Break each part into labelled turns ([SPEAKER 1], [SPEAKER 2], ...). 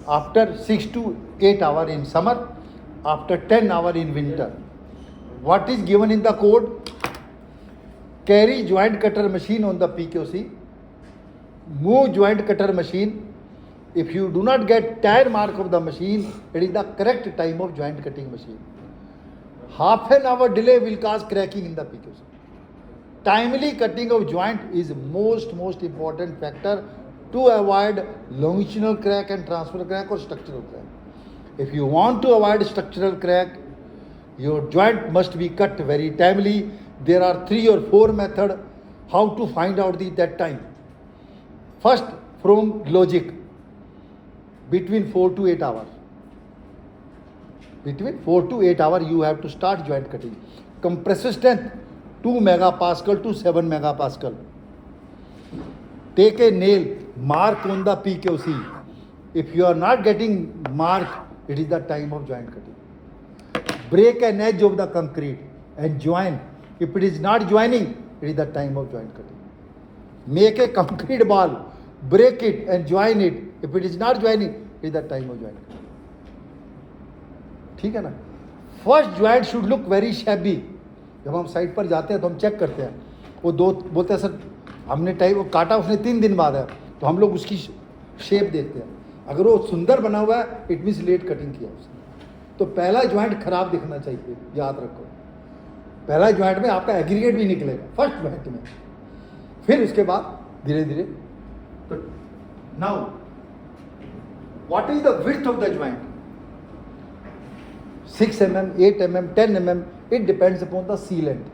[SPEAKER 1] after 6 to 8 hour in summer, after 10 hour in winter. What is given in the code? Carry joint cutter machine on the PQC, move joint cutter machine. If you do not get tire mark of the machine, it is the correct time of joint cutting machine. Half an hour delay will cause cracking in the PQC. Timely cutting of joint is most important factor to avoid longitudinal crack and transfer crack or structural crack. If you want to avoid structural crack, your joint must be cut very timely. There are 3 or 4 methods how to find out that time. First, from logic, between 4 to 8 hours. Between 4 to 8 hours, you have to start joint cutting. Compressor strength 2 megapascal to 7 megapascal. Take a nail, mark on the PQC. If you are not getting mark, it is the time of joint cutting. Break an edge of the concrete and join. If it is not joining, it is the time of joint cutting. Make a concrete ball, break it and join it. If it is not joining, it is the time of joint cutting. ठीक है ना? First joint should look very shabby. जब हम site पर जाते हैं तो हम चेक करते हैं. वो दो बोलते हैं सर हमने टाइम वो काटा उसने 3 दिन बाद है, तो हम लोग उसकी शेप देखते हैं. अगर वो सुंदर बना हुआ है इट मीन्स लेट कटिंग किया उसने. तो पहला ज्वाइंट खराब दिखना चाहिए, याद रखो. पहला ज्वाइंट में आपका एग्रीगेट भी निकलेगा फर्स्ट ज्वाइंट में, फिर उसके बाद धीरे धीरे. तो now what is the width of the joint? 6 mm, 8 mm, 10 mm, it depends upon the sealant.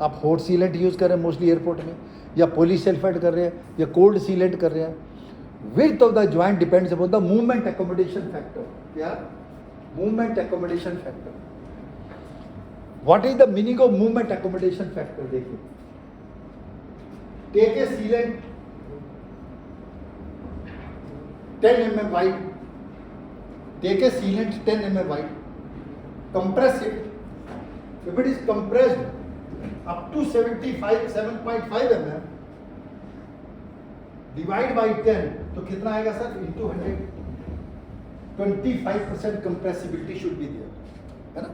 [SPEAKER 1] आप हॉट सीलेंट यूज़ कर रहे हैं मोस्टली एयरपोर्ट में, या पॉलीसल्फाइड कर रहे हैं, या कोल्ड सीलेंट कर रहे हैं. Width of the joint depends upon the movement accommodation factor. क्या? Movement accommodation factor. What is the meaning of movement accommodation factor? देखिए, take a sealant 10 mm wide. Take a sealant 10 mm wide. Compress it. If it is compressed up to 7.5 mm, divide by 10, तो कितना आएगा sir? Into 100. 25% compressibility should be there, है ना?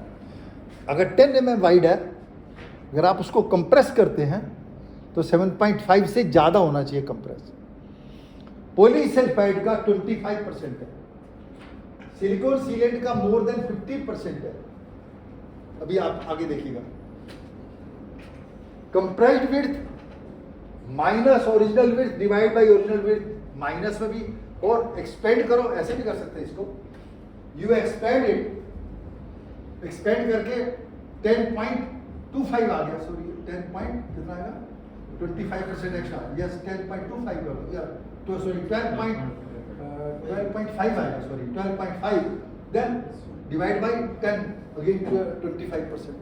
[SPEAKER 1] अगर 10 mm wide है, अगर आप उसको कंप्रेस करते हैं तो 7.5 से ज़्यादा होना चाहिए कंप्रेस. पॉलीसल्फाइड का 25% है, सिलिकॉन सीलेंट का मोर देन 50% है. अभी आप आगे देखिएगा. Compressed width minus original width divide by original width. Minus में भी और एक्सपेंड करो, ऐसे भी कर सकते हैं इसको. यू एक्सपेंड इट, एक्सपेंड करके 10.25 आ गया. सॉरी 10 पॉइंट कितना आएगा? 25% एक्स्ट्रा. यस 10.25 या तो सॉरी 12.5 आएगा. Sorry 12.5 then divide by 10 again 25%.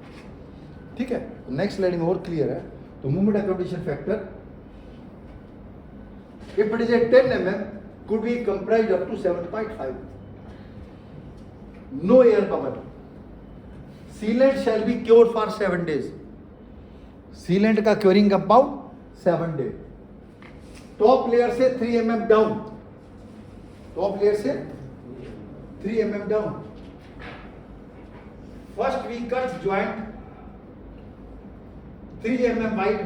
[SPEAKER 1] ठीक है. नेक्स्ट स्लाइड में और क्लियर है. तो movement accommodation factor, if it is a 10 mm, could be compressed up to 7.5. No air bubble. Sealant shall be cured for 7 days. Sealant का curing compound 7 days. Top layer से 3 mm down. Top layer से 3 mm down. First we cut joint 3 mm wide,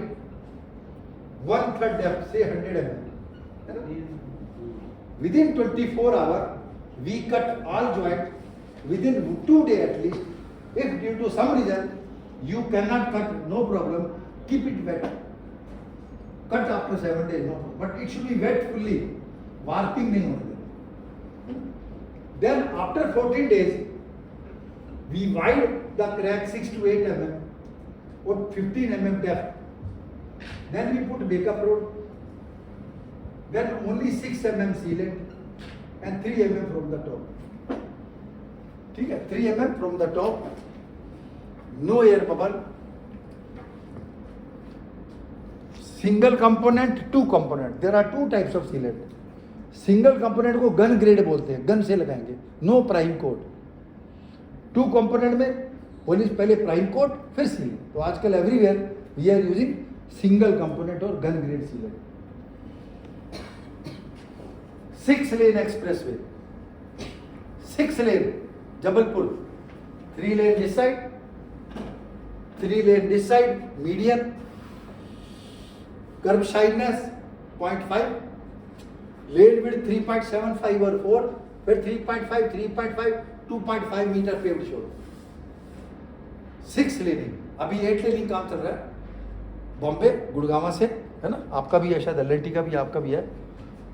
[SPEAKER 1] 1/3 depth से 100 mm. Within 24 hours, we cut all joints. Within 2 days at least. If due to some reason you cannot cut, no problem. Keep it wet. Cut after 7 days, no problem. But it should be wet fully. Warping नहीं होने. Then after 14 days, we wide the crack 6 to 8 mm or 15 mm depth. Then we put backup road. Then only 6 mm sealant and 3 mm from the top. ठीक है, 3 mm from the top. No air bubble. Single component, 2 component. There are 2 types of sealant. Single component को gun grade बोलते हैं, gun से लगाएंगे. No prime coat. 2 component में पहले prime coat फिर सीलेंट. तो आजकल everywhere we are using single component और gun grade sealant. 6 lane expressway. 6 lane Jabalpur, 3 lane this side, 3 lane this side, median, curb shininess 0.5, lane width 3.75 or 4, फिर 3.5, 3.5, 2.5 metre paved shoulder, 6 laning, अभी 8 laning काम चल रहा है बॉम्बे गुड़गावा से, है ना, आपका भी है शायद, एलएनटी का भी, आपका भी है,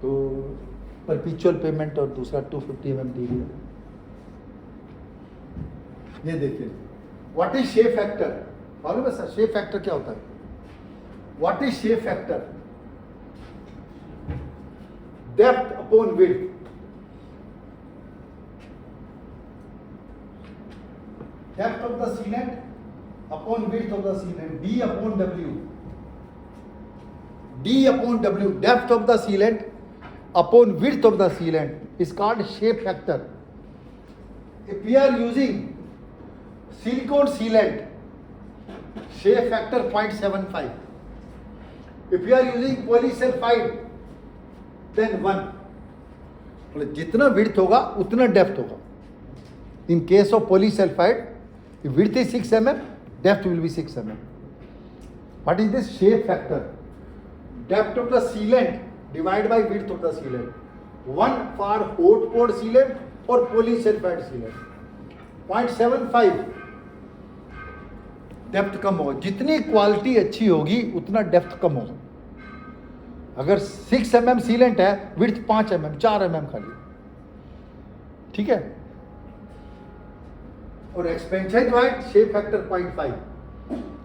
[SPEAKER 1] तो परपिचुअल पेमेंट और दूसरा 250 mm डी है। ये देखिए, व्हाट इज शेप फैक्टर, मालूम है सर शेप फैक्टर क्या होता है? What is shape factor? Depth upon width, depth of the sealant upon width of the sealant, D upon W, D upon W, depth of the sealant upon width of the sealant is called shape factor. If we are using silicone sealant, shape factor 0.75. If we are using polysulfide, then 1. मतलब जितना width होगा उतना depth होगा. In case of polysulfide, if width is 6 mm, depth will be 6 mm. What is this shape factor? Depth of the sealant divided by width of the sealant. 1 for hot poured sealant or polysulfide sealant. 0.75 depth कम होगा, जितनी quality अच्छी होगी उतना depth कम होगा। अगर 6 mm sealant है, width 5 mm, 4 mm खाली, ठीक है। और एक्सपेंशन ज्वाइंट शेप फैक्टर 0.5,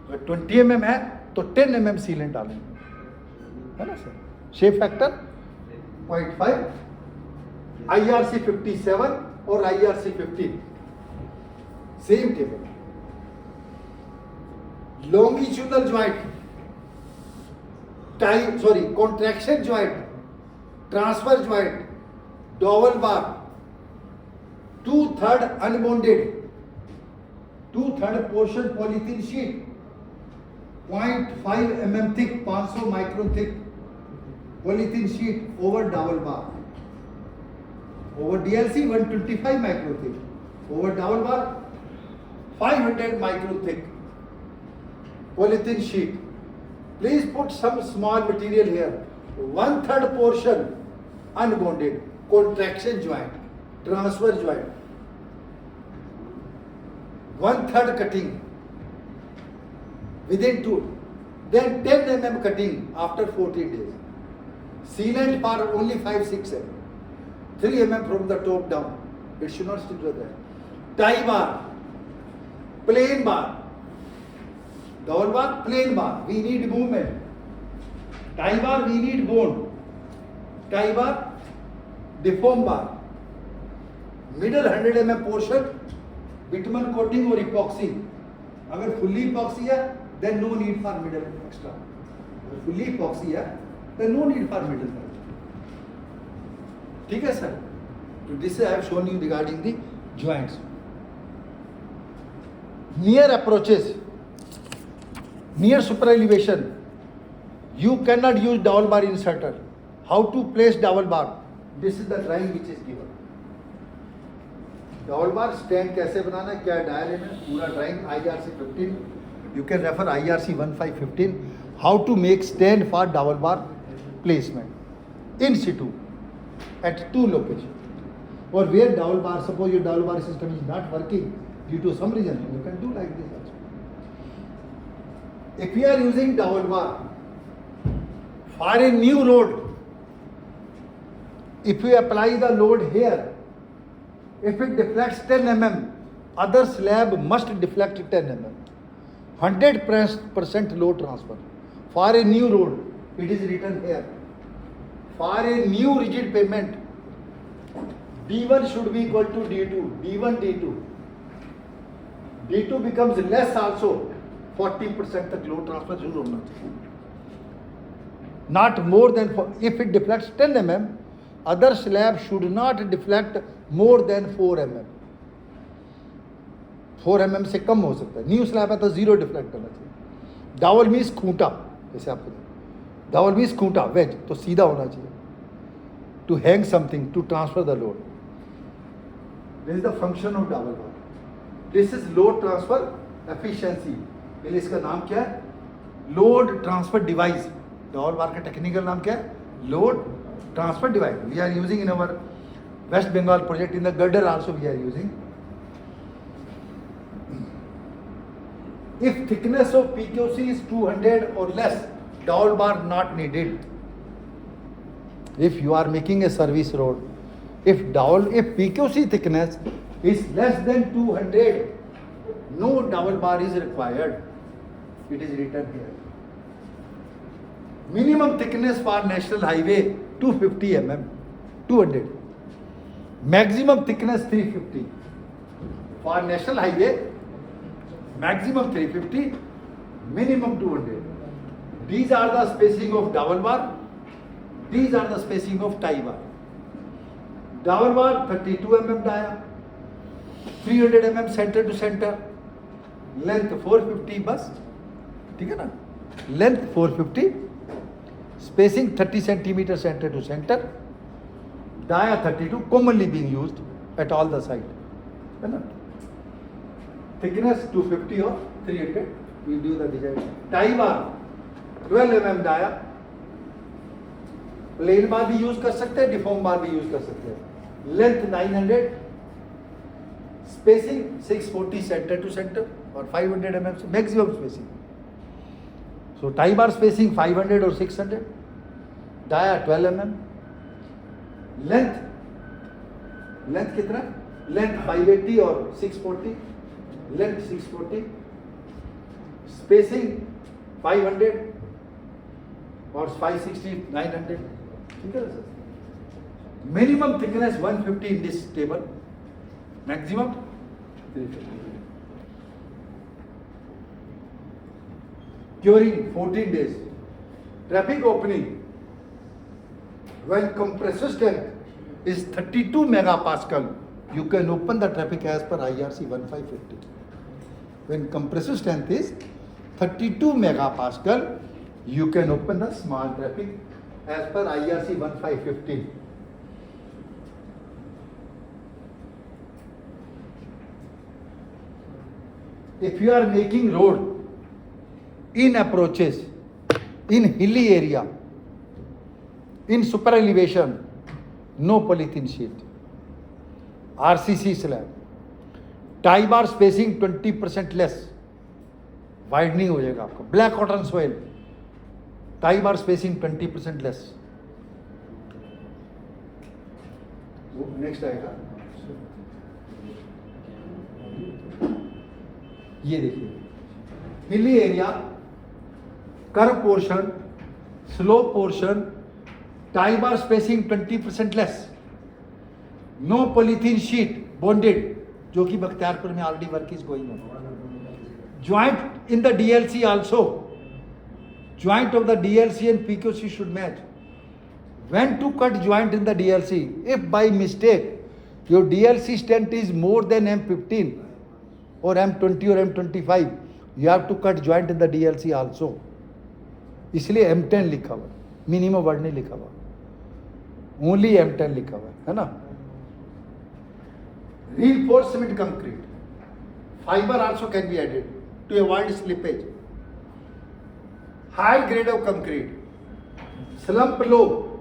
[SPEAKER 1] अगर 20 mm है तो 10 mm सीलेंट डालेंगे, है ना सर। शेप फैक्टर 0.5, IRC 57 और IRC 15 same table. Longitudinal joint, contraction joint, transfer joint, dowel bar, 2/3 unbonded, 2/3 portion polythene sheet, 0.5 mm thick, 500 micron thick polythene sheet over double bar, over DLC 125 micro thick, over double bar 500 micro thick polythene sheet. Please put some small material here. 1/3 portion unbonded, contraction joint, transfer joint, 1/3 cutting within 2, then 10 mm cutting after 14 days. Sealant for only 5-6 mm, 3 mm from the top down. It should not stick to that. Tie bar, plain bar, double bar, plain bar, we need movement. Tie bar, we need bone. Tie bar, deform bar. Middle 100 mm portion, bitumen coating or epoxy. अगर fully epoxy है, then no need for middle extra. अगर fully epoxy है, then no need for middle. ठीक है sir? So this I have shown you regarding the joints. Near approaches. Near super elevation, you cannot use dowel bar inserter. How to place dowel bar? This is the drawing which is given. Dowel bar stand कैसे बनाना है, क्या dial है, पूरा drawing IRC 15. You can refer IRC 1515. How to make stand for dowel bar placement in situ at 2 locations. Or where dowel bar, suppose your dowel bar system is not working due to some reason, you can do like this also. If we are using dowel bar for a new load, if we apply the load here, if it deflects 10 mm, other slab must deflect 10 mm. 100% load transfer. For a new load, it is written here. For a new rigid pavement, D1 should be equal to D2. D1, D2. D2 becomes less also. 40% तक load transfer जरूर होना चाहिए. Not more than, if it deflects 10 mm, other slab should not deflect more than 4 mm. 4 mm से कम हो सकता है. New slab है तो 0 डिफ्लेक्ट करना चाहिए. डावल मीन्स खूंटा, जैसे आपको डावल मीन्स खूंटा, वेज तो सीधा होना चाहिए. To hang something, to transfer the load. This is the function of double bar. This is load transfer efficiency. इसका नाम क्या है? Load transfer device. डबल बार का टेक्निकल नाम क्या है? Load transfer device. We are using in our West Bengal project. In the girder also we are using. If thickness of PQC is 200 or less, dowel bar not needed. If you are making a service road, if PQC thickness is less than 200, no dowel bar is required. It is written here. Minimum thickness for national highway 250 mm, 200. Maximum thickness 350. For national highway, maximum 350, minimum 200. These are the spacing of double bar. These are the spacing of tie bar. Double bar 32 mm dia, 300 mm center to center, length 450 bus, ठीक है ना? Length 450, spacing 30 centimeter center to center, dia 32, commonly being used at all the site, है ना? Thickness 250 or 300, we do the design. Tie bar 12 mm dia, plane बार भी use कर सकते हैं, deform बार भी यूज कर सकते हैं. Length 900, spacing 640 centre to centre और 500 mm maximum spacing. So tie bar spacing 500 और 600, डाया 12 mm. लेंथ कितना? लेंथ 580 और 640, लेंथ 640, स्पेसिंग 500 और 560 900. ठीक है sir. Minimum thickness 150 in this table, maximum 350. During 14 days, traffic opening when compressor strength is 32 megapascal, you can open the traffic as per IRC 1550. When compressor strength is 32 megapascal, you can open the small traffic as per IRC 1550. If you are making road in approaches, in hilly area, in super elevation, no polythene sheet, RCC slab, tie bar spacing 20% less, widening हो जाएगा आपको. Black cotton soil, tie bar spacing 20% less. वो next आएगा. ये देखिए, hilly area, curve portion, slope portion, tie bar spacing 20% less, no polythene sheet bonded, जो कि बख्तियारपुर में already work is going on. Joint in the DLC also, joint of the DLC and PQC should match. When to cut joint in the DLC? If by mistake your DLC strength is more than M15 or M20 or M25, you have to cut joint in the DLC also. इसलिए M10 लिखा हुआ, minimum word नहीं लिखा हुआ, only M10 लिखा हुआ है ना. Reinforcement concrete, fiber also can be added to avoid slippage. High grade of concrete, slump low,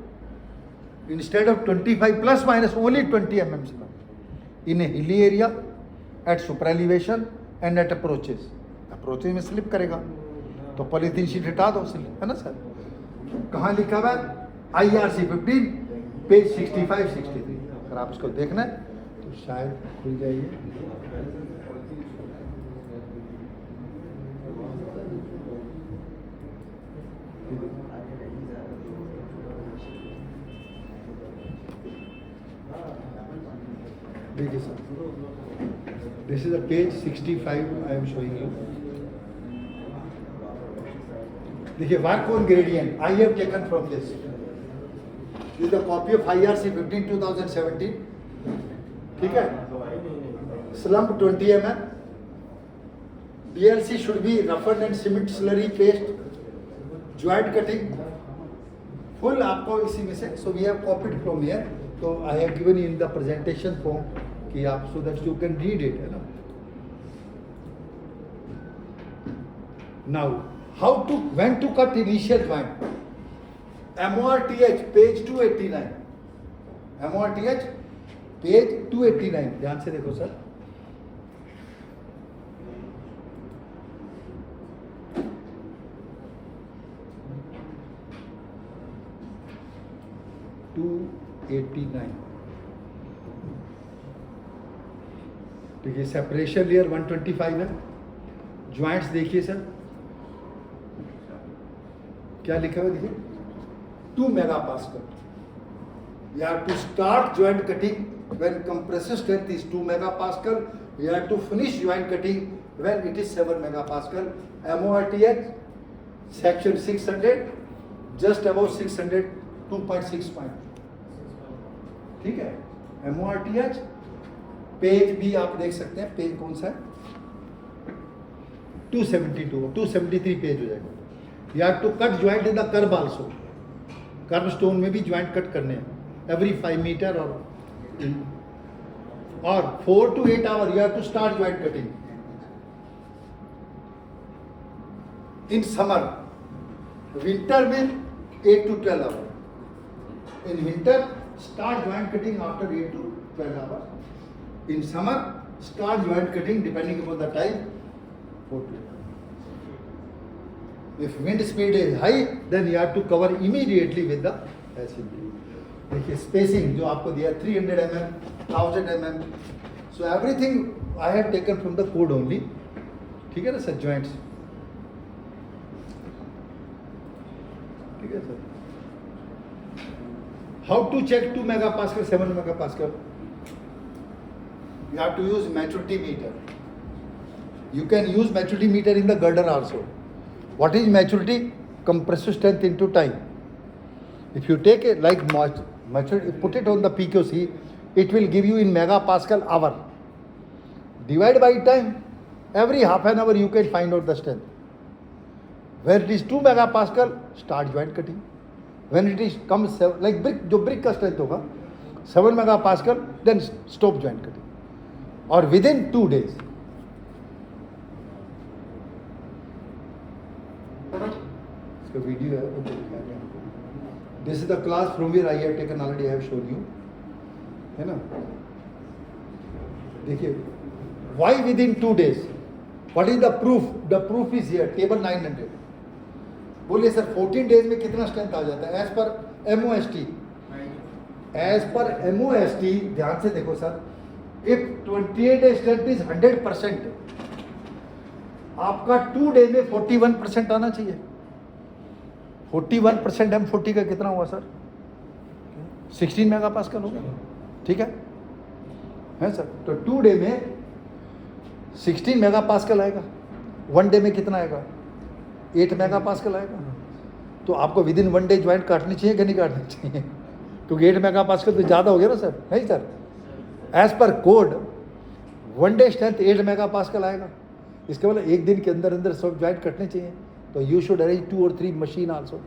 [SPEAKER 1] instead of 25 plus minus only 20 mm slump in a hilly area, at super elevation and at approaches. Approaches में slip करेगा तो polythene sheet हटा दो, है ना sir. कहाँ लिखा हुआ है? IRC 15 page 65-63. अगर आप इसको देखना है तो शायद खुल जाइए. देखिए sir, this is a page 65 I am showing you. देखिए, work on gradient I have taken from this. Is the copy of IRC 15 2017. ठीक है. Slump 20 mm. DLC should be roughened and cement slurry paste. Joint cutting full आपको इसी में से. So we have copied from here. So I have given you in the presentation form कि आप so that you can read it, है ना. Now how to when to cut initial joint. MORTH page 289, MORTH page 289, ध्यान से देखो sir. देखिए separation layer 125 है. Joints देखिए सर क्या लिखा हुआ, देखिए 2 megapascal. You have to start joint cutting when compressive strength is 2 megapascal. You have to finish joint cutting when it is 7 megapascal. MORTH section 600, just above 600, 2.6 point. ठीक है. MORTH page भी आप देख सकते हैं. पेज कौन सा है? 272, 273 पेज हो जाएगा. You have to cut joint in the curve also. Curve stone में भी ज्वाइंट कट करने हैं एवरी 5 मीटर और 4 to 8 hour you have to start joint cutting. In summer, winter में 8 to 12 hour. In winter start joint cutting after 8 to 12 hour. In summer start joint cutting depending upon the time 4 to 8. If wind speed is high, then you have to cover immediately with the SMT. देखिए spacing जो आपको दिया 300 mm, 1000 mm. So everything I have taken from the code only. ठीक है ना sir. joints. ठीक है sir. How to check 2 megapascal, 7 megapascal? You have to use maturity meter. You can use maturity meter in the girder also. What is maturity? Compressive strength into time. If you take it like maturity, put it on the PQC, it will give you in megapascal hour. Divide by time. Every half an hour you can find out the strength. Where it is 2 megapascal, start joint cutting. When it is comes like brick, जो brick का strength होगा 7 megapascal, then stop joint cutting. Or within 2 days. इसका video है वो दिखा रहे हैं. This is the class from where I have taken already. I have shown you, है ना. देखिए why within 2 days. What is the proof? The proof is here table 900. बोलिए सर 14 days में कितना स्ट्रेंथ आ जाता है एज पर MOST? As per MOST ध्यान से देखो sir. If 28 day strength is 100%, आपका 2 day में 41% आना चाहिए. 41% M40 का कितना हुआ सर? 16 मेगापास्कल हो गया. ठीक है सर. तो 2 day में 16 मेगापास्कल आएगा. 1 day में कितना आएगा? 8 मेगापास्कल आएगा. तो आपको विद इन 1 day ज्वाइंट काटनी चाहिए कि नहीं काटनी चाहिए? क्योंकि 8 मेगापास्कल तो ज़्यादा हो गया ना सर. नहीं sir, as per code 1 day strength 8 megapascal आएगा. इसके मतलब एक दिन के अंदर अंदर सब ज्वाइंट कटने चाहिए. तो you should arrange 2 or 3 machine also.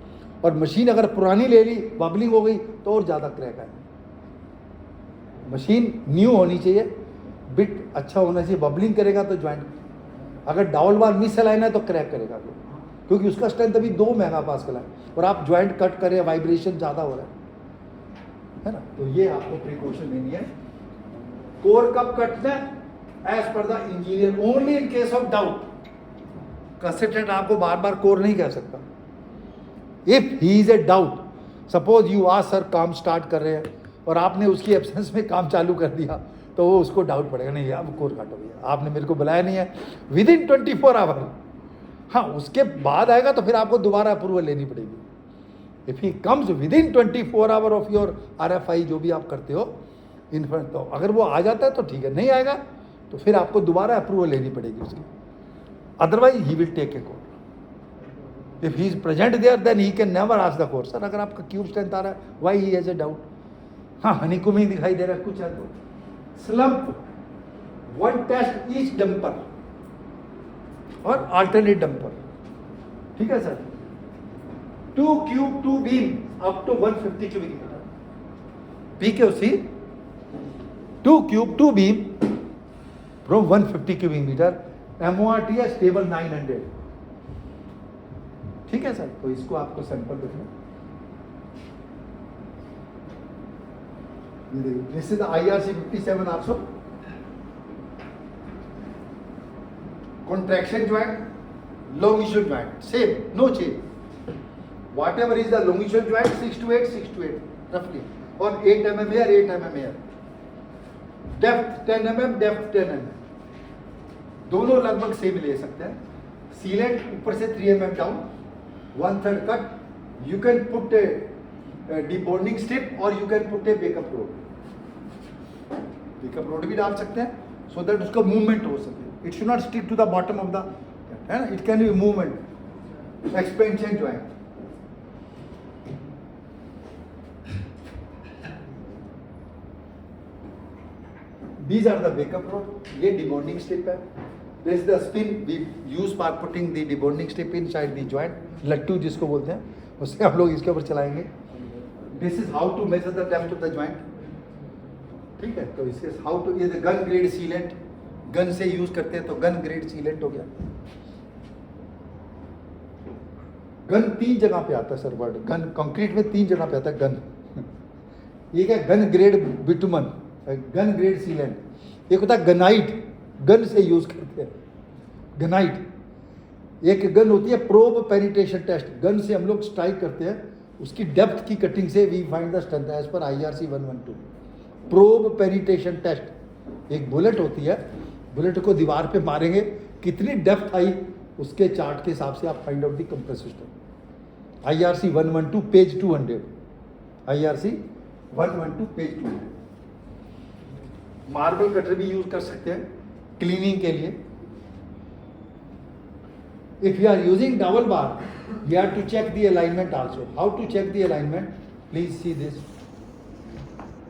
[SPEAKER 1] और मशीन अगर पुरानी ले ली, बबलिंग हो गई तो और ज़्यादा क्रैक आए. मशीन न्यू होनी चाहिए, बिट अच्छा होना चाहिए. बबलिंग करेगा तो ज्वाइंट, अगर डाउल बार मिस अलाइन है तो क्रैक करेगा, क्योंकि उसका स्ट्रेंथ अभी 2 मेगापास्कल है और आप ज्वाइंट कट करें, वाइब्रेशन ज़्यादा हो रहा है ना. तो ये आपको प्रिकॉशन लेनी है. कोर कब कटना है? As per the engineer, only in case of doubt. Consultant आपको बार बार कोर नहीं कह सकता. If he is a doubt, suppose you आज सर काम स्टार्ट कर रहे हैं और आपने उसकी एब्सेंस में काम चालू कर दिया, तो वो उसको डाउट पड़ेगा, नहीं अब कोर काटो भैया, आपने मेरे को बुलाया नहीं है. Within 24 hour. हाँ, उसके बाद आएगा तो फिर आपको दोबारा अप्रूवल लेनी पड़ेगी. If he comes with in 24 hour of your RFI जो भी आप करते हो इन फ्रंट, तो अगर वो आ जाता है तो ठीक है, नहीं आएगा तो फिर आपको दोबारा अप्रूवल लेनी पड़ेगी उसकी. Otherwise he will take a core. If he is present there then he can never ask the core, sir अगर आपका क्यूब स्ट्रेंथ आ रहा है, why he has a doubt. हाँ, हनीकॉम्बिंग दिखाई दे रहा है, कुछ है तो स्लंप. 1 टेस्ट ईच डंपर और अल्टरनेट डंपर. ठीक है sir. 2 cube 2 beam up to 150 cubic meter. PQC 2 cube 2 beam from 150 cubic meter, MORT है स्टेबल 900। ठीक है सर, तो इसको आपको सैंपल देखना। This is IRC 57 also. Contraction joint, longitudinal joint, same, no change. Whatever is the longitudinal joint, 6 to 8, 6 to 8 roughly, or 8 mm here, 8 mm here. Depth 10 mm, depth 10 mm, दोनों लगभग same ले सकते हैं। Sealant ऊपर से 3 mm down, 1/3 कट। You can put a debonding strip और you can put a backup rod. Backup rod भी डाल सकते हैं सो दैट उसका मूवमेंट हो सके। It should not stick to the bottom of the, है ना, it can be movement. Expansion joint, these are the backup rod, ये debonding strip है। this is the spin we use for putting the debonding strip inside the joint, लट्टू जिसको बोलते हैं, उससे हम लोग इसके ऊपर चलाएंगे। this is how to measure the depth of the joint, ठीक है। तो इसके how to, ये गन ग्रेड सीलेंट, गन से यूज करते हैं तो गन ग्रेड सीलेंट हो गया। गन 3 जगह पे आता है सर वर्ड, गन कंक्रीट में 3 जगह पे आता है गन। ये क्या, gun grade bitumen, gun grade sealant. एक होता है गनाइट, गन से यूज करते हैं गनाइट। एक गन होती है प्रोब पेनिट्रेशन टेस्ट, गन से हम लोग स्ट्राइक करते हैं, उसकी डेप्थ की कटिंग से we find the strength as per IRC 112। Probe penetration test, एक बुलेट होती है, बुलेट को दीवार पे मारेंगे, कितनी डेप्थ आई उसके चार्ट के हिसाब से आप find out the compress system. IRC 112 page 200, IRC 112 page 200। Marble cutter भी यूज कर सकते हैं क्लीनिंग के लिए। If you are using double bar, you have to check the alignment also. How to check the alignment? Please see this.